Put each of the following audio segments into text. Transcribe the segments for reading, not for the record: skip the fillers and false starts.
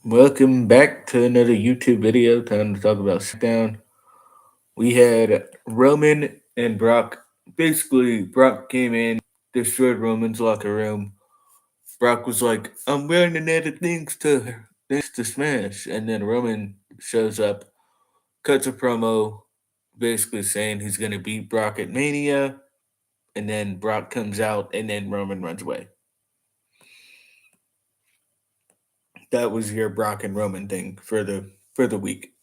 Welcome back to another YouTube video. Time to talk about SmackDown. We had Roman and Brock. Basically, Brock came in, destroyed Roman's locker room. Brock was like, "I'm running out of things to smash," and then Roman shows up, cuts a promo, basically saying he's gonna beat Brock at Mania, and then Brock comes out, and then Roman runs away. That was your Brock and Roman thing for the week.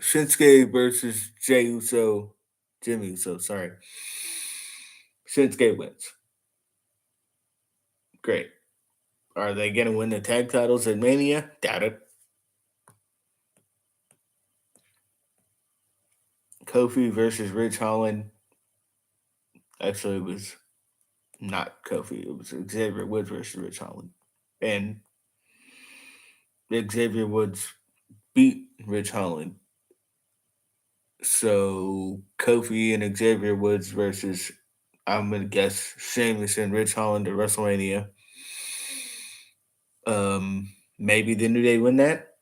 Shinsuke versus Jey Uso, Jimmy Uso, sorry. Shinsuke wins. Great. Are they going to win the tag titles at Mania? Doubt it. Kofi versus Rich Holland. Actually, it was not Kofi. It was Xavier Woods versus Rich Holland. And Xavier Woods beat Rich Holland. So Kofi and Xavier Woods versus, I'm going to guess, Sheamus and Rich Holland at WrestleMania. Maybe the New Day win that.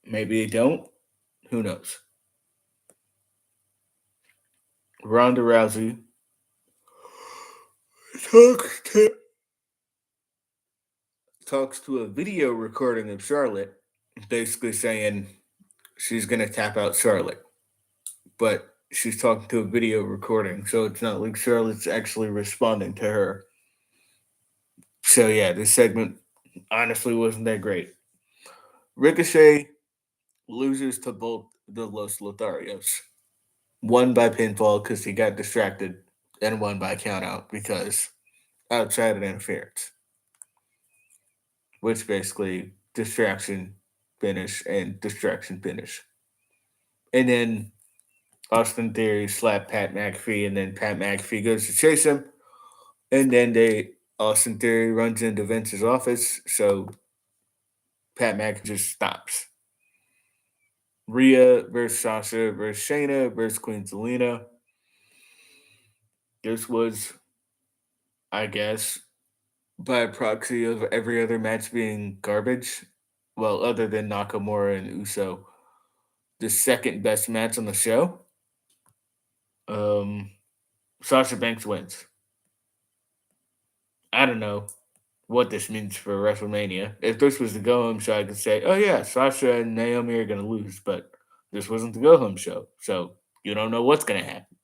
Maybe they don't. Who knows? Ronda Rousey talks to, talks to a video recording of Charlotte, basically saying she's going to tap out Charlotte. But she's talking to a video recording, so it's not like Charlotte's actually responding to her. So, yeah, this segment honestly wasn't that great. Ricochet loses to both the Los Lotharios. One by pinfall because he got distracted, and one by countout because outside of interference, which basically distraction finish and distraction finish. And then Austin Theory slapped Pat McAfee, and then Pat McAfee goes to chase him, and then Austin Theory runs into Vince's office, so Pat McAfee just stops. Rhea versus Sasha versus Shayna versus Queen Zelina. This was, I guess, by proxy of every other match being garbage. Well, other than Nakamura and Uso, the second best match on the show. Um, Sasha Banks wins. I don't know what this means for WrestleMania. If this was the go home show, I could say, oh yeah, Sasha and Naomi are gonna lose, but this wasn't the go home show, so you don't know what's gonna happen.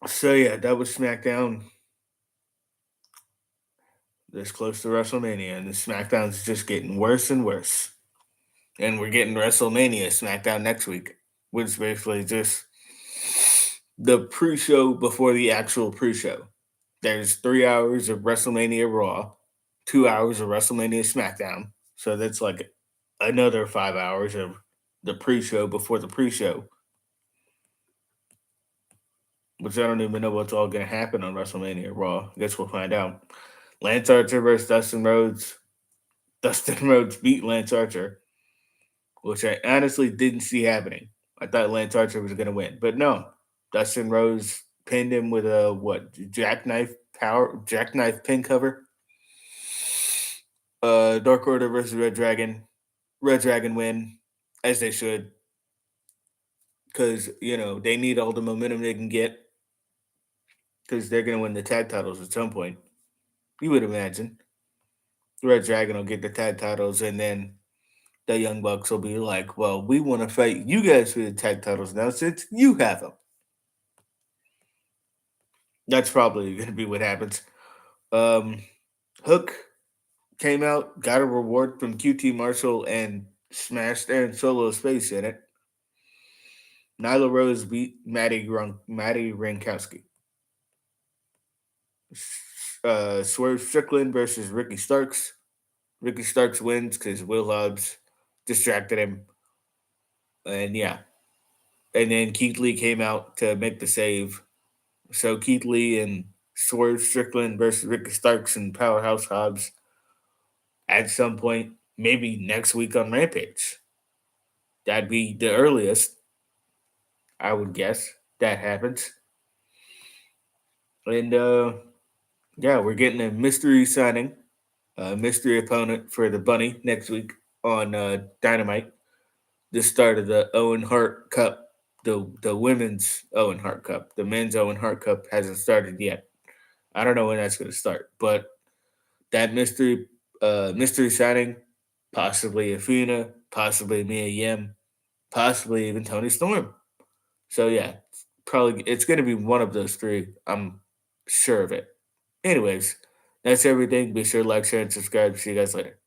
So yeah, that was SmackDown. This close to WrestleMania, and the SmackDown's just getting worse and worse. And we're getting WrestleMania SmackDown next week, which is basically just the pre-show before the actual pre-show. There's 3 hours of WrestleMania Raw, 2 hours of WrestleMania SmackDown. So that's like another 5 hours of the pre-show before the pre-show, which I don't even know what's all going to happen on WrestleMania Raw. I guess we'll find out. Lance Archer versus Dustin Rhodes. Dustin Rhodes beat Lance Archer, which I honestly didn't see happening. I thought Lance Archer was going to win, but no. Dustin Rhodes pinned him with a jackknife pin cover. Dark Order versus Red Dragon. Red Dragon win, as they should, because they need all the momentum they can get, because they're gonna win the tag titles at some point. You would imagine Red Dragon will get the tag titles, and then the Young Bucks will be like, "Well, we want to fight you guys for the tag titles now since you have them." That's probably gonna be what happens. Um, Hook came out, got a reward from QT Marshall, and smashed Aaron Solo's face in it. Nyla Rose beat Maddie Rankowski. Swerve Strickland versus Ricky Starks. Ricky Starks wins because Will Hobbs distracted him. And yeah. And then Keith Lee came out to make the save. So Keith Lee and Swerve Strickland versus Ricky Starks and Powerhouse Hobbs at some point, maybe next week on Rampage. That'd be the earliest, I would guess, that happens. And yeah, we're getting a mystery signing mystery opponent for the Bunny next week on Dynamite. The start of the Owen Hart Cup, the women's Owen Hart Cup. The men's Owen Hart Cup hasn't started yet. I don't know when that's going to start, but that mystery signing, possibly Athena, possibly Mia Yim, possibly even Tony Storm. So yeah, probably it's going to be one of those three. I'm sure of it. Anyways, that's everything. Be sure to like, share, and subscribe. See you guys later.